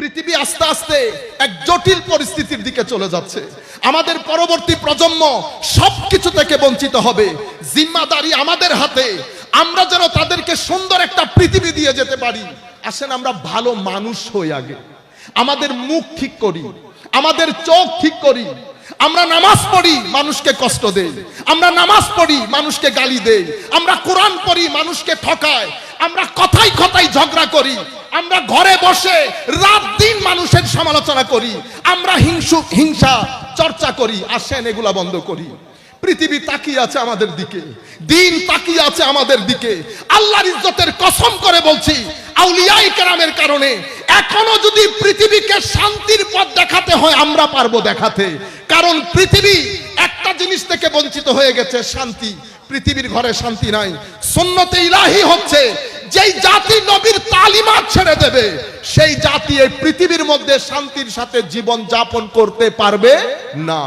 পৃথিবী আস্তে আস্তে এক জটিল পরিস্থিতির দিকে চলে যাচ্ছে। আমাদের পরবর্তী প্রজন্ম সবকিছু থেকে বঞ্চিত হবে। জিম্মাদারি আমাদের হাতে, আমরা যেন তাদেরকে সুন্দর একটা পৃথিবী দিয়ে যেতে পারি। আসেন আমরা ভালো মানুষ হই আগে, আমাদের মুখ ঠিক করি, আমাদের চোখ ঠিক করি। আমরা নামাজ পড়ি, মানুষকে কষ্ট দেই। আমরা নামাজ পড়ি, মানুষকে গালি দেই। আমরা কোরআন পড়ি, মানুষকে ঠকাই। আমরা কথায় কথায় ঝগড়া করি। আমরা ঘরে বসে রাত দিন মানুষের সমালোচনা করি। আমরা হিংসা চর্চা করি। আসেন এগুলা বন্ধ করি। পৃথিবী তাকিয়ে আছে আমাদের দিকে, দিন তাকিয়ে আছে আমাদের দিকে। আল্লাহর ইজ্জতের কসম করে বলছি, আউলিয়ায়ে কেরামের কারণে এখনো যদি পৃথিবীকে শান্তির পথ দেখাতে হয়, আমরা পারবো দেখাতে। কারণ পৃথিবী একটা জিনিস থেকে বঞ্চিত হয়ে গেছে, শান্তি। পৃথিবীর ঘরে শান্তি নাই। সুন্নতে ইলাহি হচ্ছে যেই জাতি নবীর তালিমাত ছেড়ে দেবে, সেই জাতি এই পৃথিবীর মধ্যে শান্তির সাথে জীবন যাপন করতে পারবে না।